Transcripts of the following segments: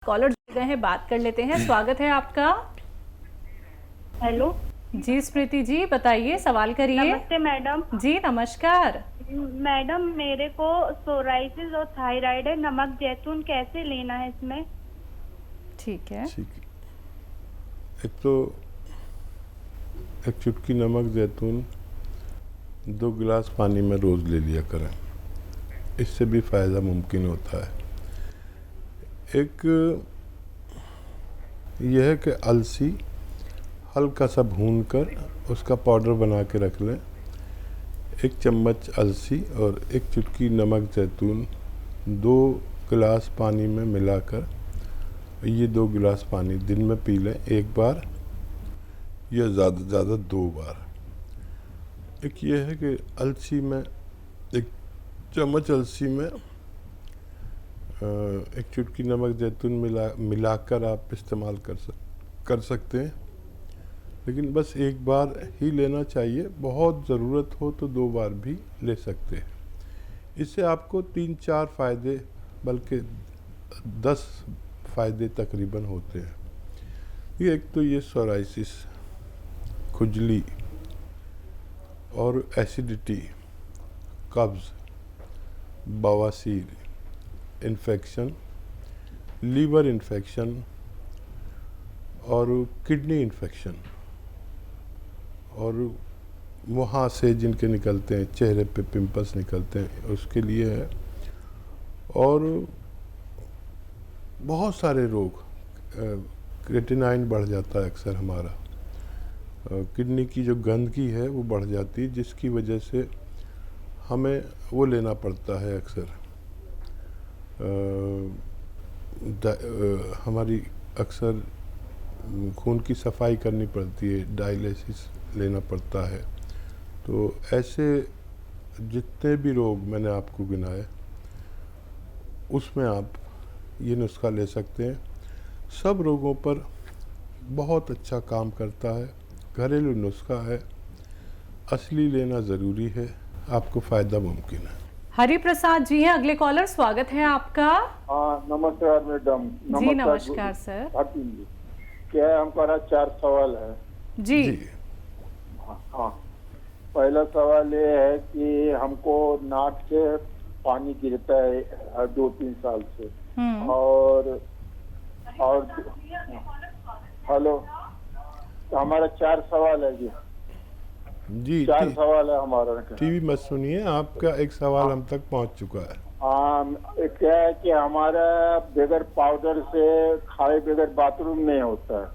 Collar जुड़ गए हैं, बात कर लेते हैं। स्वागत है आपका। हेलो जी स्मृति जी, बताइए, सवाल करिए। नमस्ते मैडम। जी नमस्कार। मैडम मेरे को सोराइसिस और थायराइड है, नमक जैतून कैसे लेना है इसमें? ठीक है। एक तो एक चुटकी नमक जैतून 2 गिलास पानी में रोज़ ले लिया करें, इससे भी फ़ायदा मुमकिन होता है। एक यह है कि अलसी हल्का सा भून कर उसका पाउडर बना के रख लें। 1 चम्मच अलसी और 1 चुटकी नमक जैतून 2 गिलास पानी में मिलाकर, ये 2 गिलास पानी दिन में पी लें, एक बार या ज़्यादा से ज़्यादा 2 बार। एक ये है कि अलसी में 1 चम्मच अलसी में 1 चुटकी नमक जैतून मिलाकर आप इस्तेमाल कर सकते हैं, लेकिन बस एक बार ही लेना चाहिए। बहुत ज़रूरत हो तो 2 बार भी ले सकते हैं। इससे आपको 3-4 फ़ायदे, बल्कि 10 फ़ायदे तकरीबन होते हैं। ये एक तो ये सोराइसिस, खुजली और एसिडिटी, कब्ज़, बवासीर, इन्फेक्शन, लीवर इन्फेक्शन और किडनी इन्फेक्शन, और वहाँ से जिनके निकलते हैं, चेहरे पे पिंपल्स निकलते हैं, उसके लिए है। और बहुत सारे रोग, क्रिएटिनाइन बढ़ जाता है अक्सर हमारा, किडनी की जो गंदगी है वो बढ़ जाती है, जिसकी वजह से हमें वो लेना पड़ता है अक्सर। हमारी अक्सर खून की सफाई करनी पड़ती है, डायलिसिस लेना पड़ता है। तो ऐसे जितने भी रोग मैंने आपको गिनाए, उसमें आप ये नुस्खा ले सकते हैं। सब रोगों पर बहुत अच्छा काम करता है, घरेलू नुस्खा है, असली लेना ज़रूरी है, आपको फ़ायदा मुमकिन है। हरि प्रसाद जी हैं अगले कॉलर, स्वागत है आपका। हाँ नमस्कार मैडम। जी नमस्कार सर। क्या है, हमारा 4 सवाल है। जी, हाँ, पहला सवाल ये है कि हमको नाक से पानी गिरता है 2-3 साल से। और हेलो, तो हमारा 4 सवाल है जी। जी 4 सवाल है हमारा। टीवी मत सुनिए, आपका एक सवाल हम तक पहुंच चुका है। क्या है कि हमारा बगैर पाउडर से खाए बगैर बाथरूम नहीं होता है,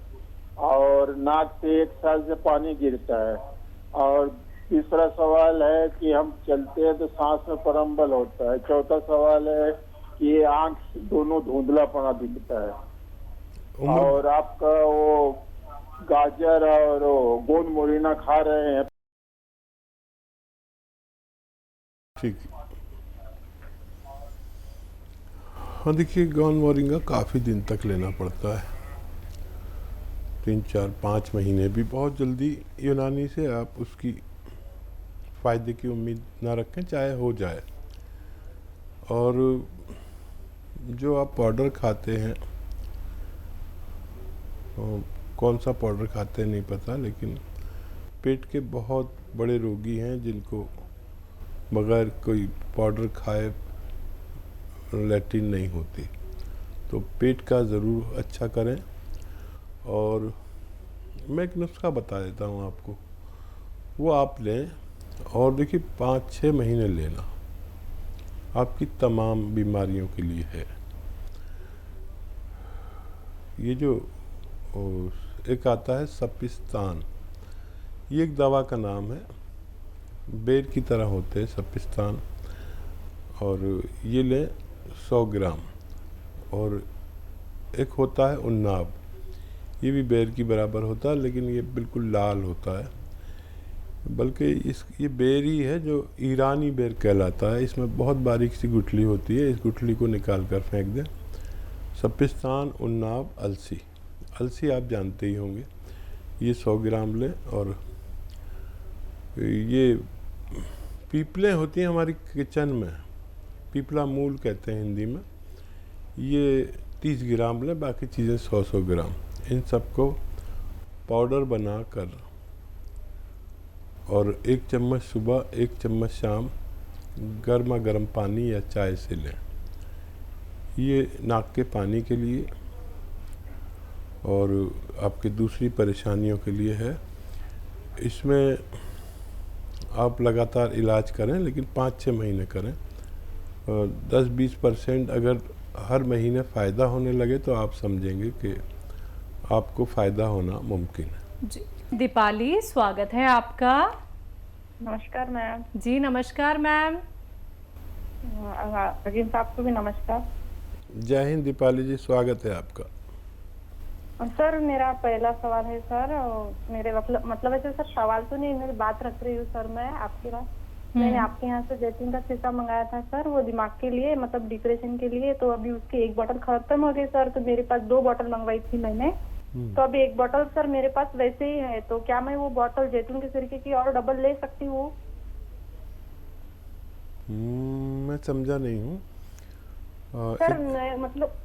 और नाक से 1 साल से पानी गिरता है। और तीसरा सवाल है कि हम चलते हैं तो सांस में प्रम्बल होता है। चौथा सवाल है कि आंख दोनों धुंधलापना दिखता है। और आपका वो गाजर और गोंद मोरिना खा रहे हैं। ठीक है। हाँ देखिए, गोंद मोरिंगा काफ़ी दिन तक लेना पड़ता है, 3-4-5 महीने भी। बहुत जल्दी यूनानी से आप उसकी फ़ायदे की उम्मीद ना रखें, चाहे हो जाए। और जो आप पाउडर खाते हैं, कौन सा पाउडर खाते हैं नहीं पता, लेकिन पेट के बहुत बड़े रोगी हैं जिनको बगैर कोई पाउडर खाए लैट्रिन नहीं होती। तो पेट का ज़रूर अच्छा करें। और मैं एक नुस्खा बता देता हूँ आपको, वो आप लें और देखिए 5-6 महीने लेना, आपकी तमाम बीमारियों के लिए है। ये जो एक आता है सपिस्तान, ये एक दवा का नाम है, बेर की तरह होते हैं सपिस्तान, और ये लें 100 ग्राम। और एक होता है उन्नाब, ये भी बेर की बराबर होता है, लेकिन ये बिल्कुल लाल होता है, बल्कि ये बेर ही है जो ईरानी बेर कहलाता है। इसमें बहुत बारीक सी गुठली होती है, इस गुठली को निकाल कर फेंक दें। सपिस्तान, उन्नाब, अलसी। अलसी आप जानते ही होंगे, ये 100 ग्राम लें। और ये पीपलें होती हैं हमारी किचन में, पीपला मूल कहते हैं हिंदी में, ये 30 ग्राम लें, बाकी चीज़ें 100-100 ग्राम। इन सबको पाउडर बनाकर और 1 चम्मच सुबह 1 चम्मच शाम गर्मा गर्म पानी या चाय से लें। ये नाक के पानी के लिए और आपकी दूसरी परेशानियों के लिए है। इसमें आप लगातार इलाज करें, लेकिन 5-6 महीने करें। 10-20% अगर हर महीने फ़ायदा होने लगे तो आप समझेंगे कि आपको फ़ायदा होना मुमकिन है। जी, दीपाली स्वागत है आपका। नमस्कार मैम। जी नमस्कार मैम। अजीम साहब को भी नमस्कार। जय हिंद दीपाली जी, स्वागत है आपका। सर मेरा पहला सवाल है सर, मेरे मतलब ऐसे सर सवाल तो नहीं, मेरी बात रख रही हूँ सर मैं आपके पास। मैंने आपके यहाँ से जैतून का सिरका मंगाया था सर, वो दिमाग के लिए मतलब डिप्रेशन के लिए। तो अभी उसकी 1 बोतल खत्म हो गई सर, तो मेरे पास 2 बोतल मंगवाई थी मैंने। तो अभी 1 बोतल सर मेरे पास वैसे ही है, तो क्या मैं वो बोतल जैतून के सिरके की और डबल ले सकती हूँ? मैं समझा नहीं हूँ। सर मतलब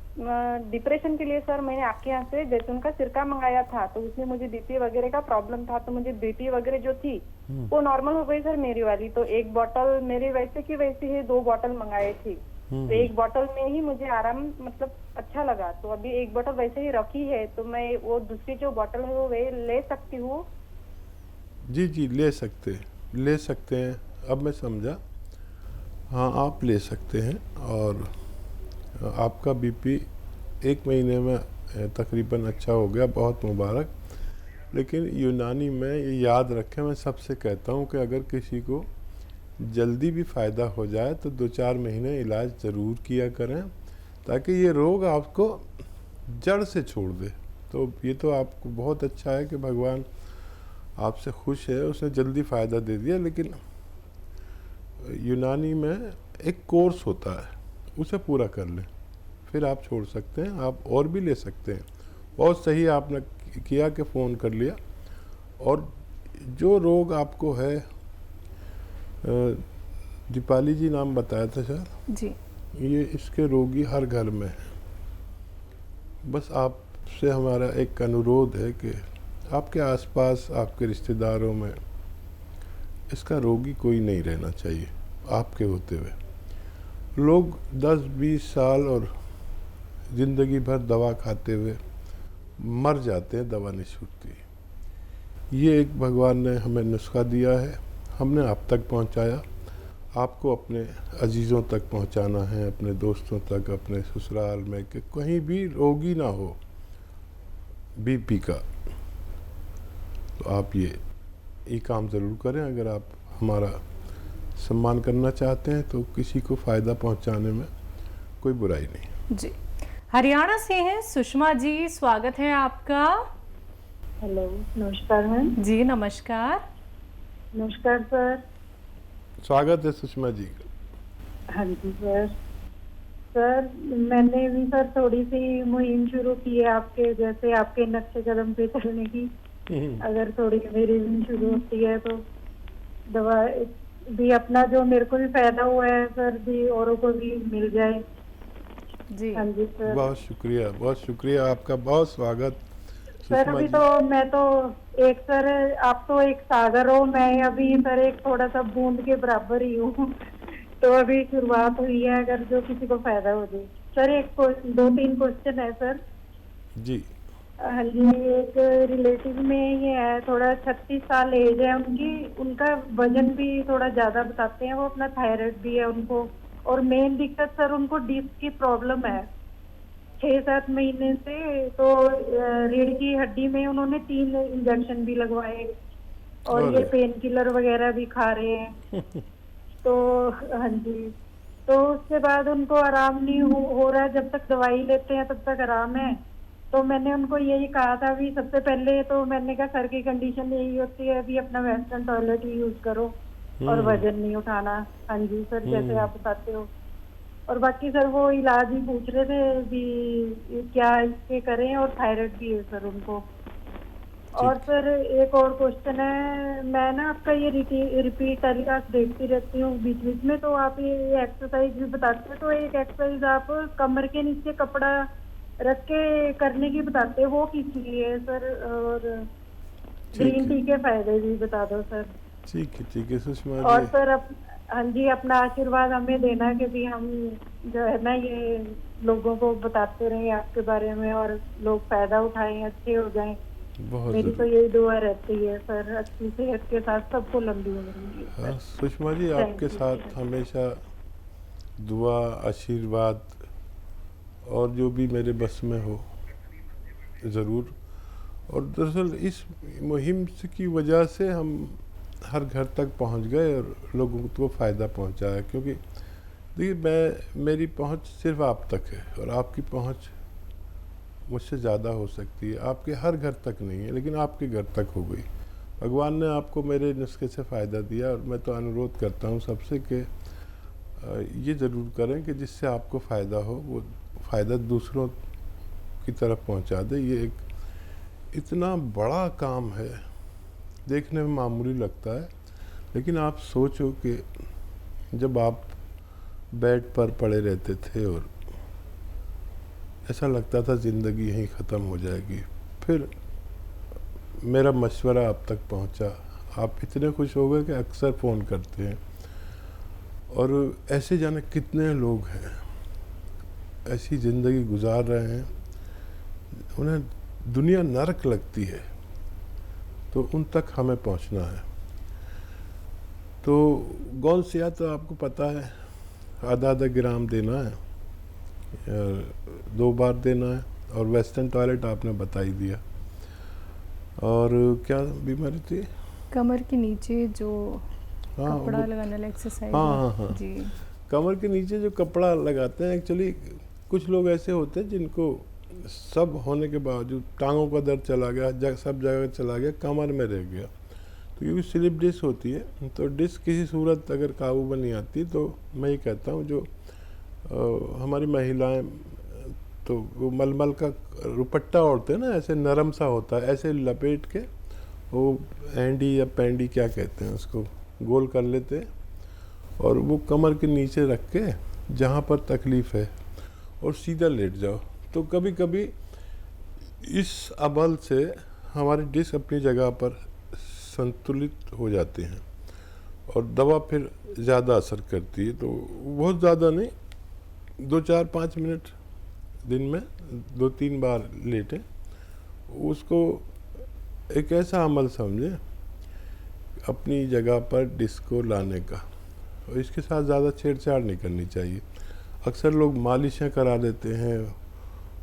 डिप्रेशन के लिए सर मैंने आपके यहाँ से जैतून का सिरका मंगाया था, तो उसमें मुझे बीपी वगैरह का प्रॉब्लम था, तो मुझे बीपी वगैरह जो थी वो नॉर्मल हो गई सर मेरी वाली। तो 1 बोतल मेरी वैसे की वैसी ही 2 बोतल मंगाई थी, तो 1 बोतल में ही मुझे आराम मतलब अच्छा लगा। तो अभी 1 बोतल वैसे ही रखी है, तो मैं वो दूसरी जो बोतल है वो वे ले सकती हूँ? जी जी, ले सकते हैं। अब मैं समझा। हाँ, आप ले सकते हैं। और आपका बीपी 1 महीने में तकरीबन अच्छा हो गया, बहुत मुबारक। लेकिन यूनानी में ये याद रखें, मैं सबसे कहता हूँ कि अगर किसी को जल्दी भी फ़ायदा हो जाए तो 2-4 महीने इलाज ज़रूर किया करें, ताकि ये रोग आपको जड़ से छोड़ दे। तो ये तो आपको बहुत अच्छा है कि भगवान आपसे खुश है, उसने जल्दी फ़ायदा दे दिया। लेकिन यूनानी में एक कोर्स होता है, उसे पूरा कर लें, फिर आप छोड़ सकते हैं। आप और भी ले सकते हैं। बहुत सही आपने किया कि फ़ोन कर लिया। और जो रोग आपको है, दीपाली जी नाम बताया था शायद जी, ये इसके रोगी हर घर में है। बस आपसे हमारा एक अनुरोध है कि आपके आसपास, आपके रिश्तेदारों में इसका रोगी कोई नहीं रहना चाहिए आपके होते हुए। लोग 10-20 साल और ज़िंदगी भर दवा खाते हुए मर जाते हैं, दवा नहीं छूटती। ये एक भगवान ने हमें नुस्खा दिया है, हमने आप तक पहुंचाया। आपको अपने अजीज़ों तक पहुंचाना है, अपने दोस्तों तक, अपने ससुराल में, कि कहीं भी रोगी ना हो बीपी का। तो आप ये काम ज़रूर करें। अगर आप हमारा सम्मान करना चाहते हैं तो किसी को फ़ायदा पहुंचाने में कोई बुराई नहीं। जी, हरियाणा से हैं सुषमा जी, स्वागत है आपका। हेलो, नमस्कार मैम। जी नमस्कार। नमस्कार सर। स्वागत है सुषमा जी का। हाँ जी सर। सर मैंने भी सर थोड़ी सी मुहिम शुरू की है आपके जैसे, आपके नक्शे कदम पे चलने की। अगर थोड़ी मेरी भी शुरू होती है तो दवा भी अपना जो मेरे को भी फायदा हुआ है सर, भी औरों को भी मिल जाए। जी हाँ जी सर। बहुत शुक्रिया आपका, बहुत स्वागत सर। अभी तो मैं तो एक सर, आप तो एक सागर हो, मैं अभी सर एक थोड़ा सा बूंद के बराबर ही हूँ। तो अभी शुरुआत हुई है, अगर जो किसी को फायदा हो जाए। सर एक 2-3 क्वेश्चन है सर। जी। हाँ जी, एक रिलेटिव में ये है, थोड़ा 36 साल एज है उनकी, उनका वजन भी थोड़ा ज्यादा बताते हैं वो, अपना थायराइड भी है उनको, और मेन दिक्कत सर उनको डिस्क की प्रॉब्लम है 6-7 महीने से। तो रीढ़ की हड्डी में उन्होंने 3 इंजेक्शन भी लगवाए, और ये पेन किलर वगैरह भी खा रहे हैं। तो हाँ जी, तो उसके बाद उनको आराम नहीं हो रहा है। जब तक दवाई लेते हैं तब तक आराम है। तो मैंने उनको यही कहा था, भी सबसे पहले तो मैंने कहा सर की कंडीशन यही होती है, अभी अपना वेस्टर्न टॉयलेट ही यूज करो और वजन नहीं उठाना। हाँ जी सर, जैसे आप बताते हो। और बाकी सर वो इलाज ही पूछ रहे थे भी क्या इसके करें, और थायराइड भी है सर उनको। और सर एक और क्वेश्चन है, मैं ना आपका ये रिपीट टेलीकास्ट देखती रहती हूँ बीच बीच में, तो आप ये एक्सरसाइज भी बताते हो। तो एक एक्सरसाइज आप कमर के नीचे कपड़ा रख के करने की बताते हैं, वो कीजिए सर। और ग्रीन टी के फायदे भी बता दो सर। ठीक है सुषमा और जी। सर हाँ जी, अपना आशीर्वाद हमें देना कि भी हम जो है ना ये लोगों को बताते रहें आपके बारे में और लोग फायदा उठाएं, अच्छे हो जाएं। बहुत मेरी तो ज़रूर। यही दुआ रहती है सर, अच्छी सेहत के साथ सबको लंबी उम्र मिले हाँ सर। सुषमा जी, Thank आपके you, साथ sir. हमेशा दुआ, आशीर्वाद और जो भी मेरे बस में हो ज़रूर। और दरअसल इस मुहिम की वजह से हम हर घर तक पहुंच गए और लोगों को फ़ायदा पहुंचाया। क्योंकि देखिए, मेरी पहुंच सिर्फ आप तक है और आपकी पहुंच मुझसे ज़्यादा हो सकती है। आपके हर घर तक नहीं है, लेकिन आपके घर तक हो गई। भगवान ने आपको मेरे नुस्खे से फ़ायदा दिया और मैं तो अनुरोध करता हूँ सबसे कि ये ज़रूर करें कि जिससे आपको फ़ायदा हो वो फ़ायदा दूसरों की तरफ पहुँचा दे। ये एक इतना बड़ा काम है, देखने में मामूली लगता है, लेकिन आप सोचो कि जब आप बेड पर पड़े रहते थे और ऐसा लगता था ज़िंदगी यहीं ख़त्म हो जाएगी, फिर मेरा मशवरा आप तक पहुंचा, आप इतने खुश हो गए कि अक्सर फ़ोन करते हैं। और ऐसे जाने कितने लोग हैं ऐसी ज़िंदगी गुजार रहे हैं, उन्हें दुनिया नरक लगती है, तो उन तक हमें पहुंचना है। तो गौसिया तो आपको पता है, आधा ग्राम देना है, 2 बार देना है। और वेस्टर्न टॉयलेट आपने बता ही दिया। और क्या बीमारी थी? कमर के नीचे जो हाँ, कपड़ा लगाने वाला एक्सरसाइज। हाँ जी। कमर के नीचे जो कपड़ा लगाते हैं, एक्चुअली कुछ लोग ऐसे होते हैं जिनको सब होने के बावजूद टांगों का दर्द चला गया, सब जगह चला गया, कमर में रह गया। तो क्योंकि स्लिप डिस्क होती है, तो डिस्क किसी सूरत अगर काबू में नहीं आती, तो मैं ये कहता हूँ जो हमारी महिलाएं तो वो मलमल का रुपट्टा ओढ़ते हैं ना, ऐसे नरम सा होता है, ऐसे लपेट के वो एंडी या पैंडी क्या कहते हैं उसको, गोल कर लेते हैं और वो कमर के नीचे रख के जहाँ पर तकलीफ़ है और सीधा लेट जाओ। तो कभी कभी इस अबल से हमारी डिस्क अपनी जगह पर संतुलित हो जाते हैं और दवा फिर ज़्यादा असर करती है। तो बहुत ज़्यादा नहीं, 2-4-5 मिनट दिन में 2-3 बार लेटें। उसको एक ऐसा अमल समझे अपनी जगह पर डिस्क को लाने का, और इसके साथ ज़्यादा छेड़छाड़ नहीं करनी चाहिए। अक्सर लोग मालिशें करा देते हैं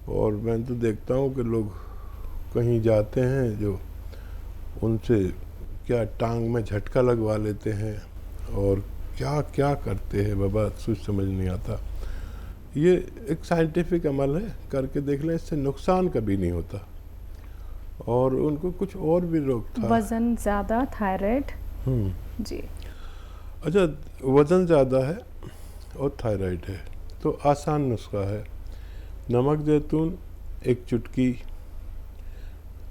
और मैं तो देखता हूँ कि लोग कहीं जाते हैं जो उनसे क्या टांग में झटका लगवा लेते हैं और क्या क्या करते हैं बाबा, कुछ समझ नहीं आता। ये एक साइंटिफिक अमल है, करके देख लें, इससे नुकसान कभी नहीं होता। और उनको कुछ और भी रोग था, वजन ज़्यादा, थायराइड। जी। अच्छा, वज़न ज़्यादा है और थायराइड है तो आसान नुस्खा है। नमक जैतून 1 चुटकी,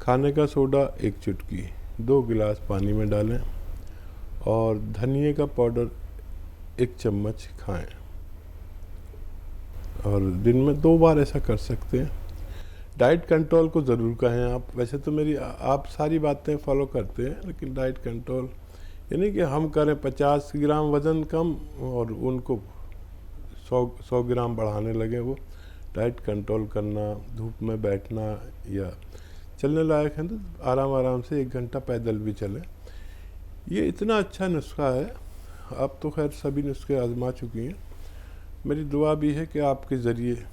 खाने का सोडा 1 चुटकी, 2 गिलास पानी में डालें और धनिए का पाउडर 1 चम्मच खाएं। और दिन में 2 बार ऐसा कर सकते हैं। डाइट कंट्रोल को ज़रूर कहें आप। वैसे तो मेरी आप सारी बातें फॉलो करते हैं, लेकिन डाइट कंट्रोल यानी कि हम करें 50 ग्राम वज़न कम और उनको 100 ग्राम बढ़ाने लगे। वो डाइट कंट्रोल करना, धूप में बैठना या चलने लायक है तो आराम से 1 घंटा पैदल भी चलें। ये इतना अच्छा नुस्खा है। आप तो खैर सभी नुस्खे आजमा चुकी हैं। मेरी दुआ भी है कि आपके ज़रिए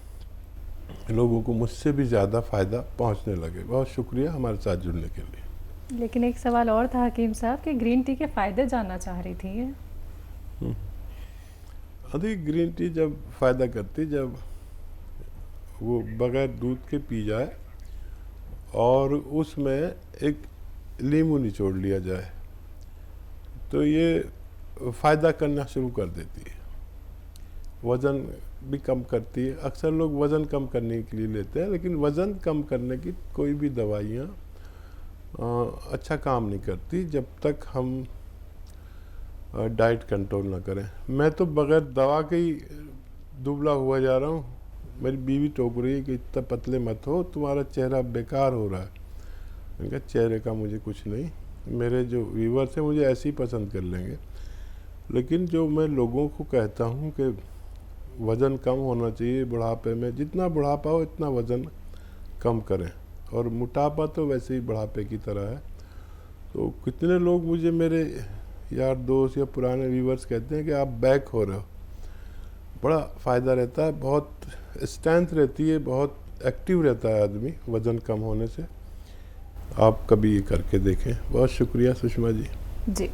लोगों को मुझसे भी ज़्यादा फ़ायदा पहुंचने लगे। बहुत शुक्रिया हमारे साथ जुड़ने के लिए। लेकिन एक सवाल और था हकीम साहब कि ग्रीन टी के फ़ायदे जानना चाह रही थी ये। अधिक ग्रीन टी जब फ़ायदा करती, जब वो बग़ैर दूध के पी जाए और उसमें एक नींबू निचोड़ लिया जाए तो ये फ़ायदा करना शुरू कर देती है। वज़न भी कम करती है। अक्सर लोग वज़न कम करने के लिए लेते हैं, लेकिन वज़न कम करने की कोई भी दवाइयाँ अच्छा काम नहीं करती जब तक हम डाइट कंट्रोल ना करें। मैं तो बग़ैर दवा के ही दुबला हुआ जा रहा हूँ, मेरी बीवी टोक रही है कि इतना पतले मत हो, तुम्हारा चेहरा बेकार हो रहा है। मैंने कहा चेहरे का मुझे कुछ नहीं, मेरे जो व्यूवर्स हैं मुझे ऐसे ही पसंद कर लेंगे। लेकिन जो मैं लोगों को कहता हूँ कि वज़न कम होना चाहिए बुढ़ापे में, जितना बुढ़ापा हो इतना वज़न कम करें, और मोटापा तो वैसे ही बुढ़ापे की तरह है। तो कितने लोग मुझे मेरे यार दोस्त या पुराने व्यूवर्स कहते हैं कि आप बैक हो रहे हो। बड़ा फ़ायदा रहता है, बहुत स्ट्रेंथ रहती है, बहुत एक्टिव रहता है आदमी वज़न कम होने से। आप कभी ये करके देखें। बहुत शुक्रिया सुषमा जी। जी।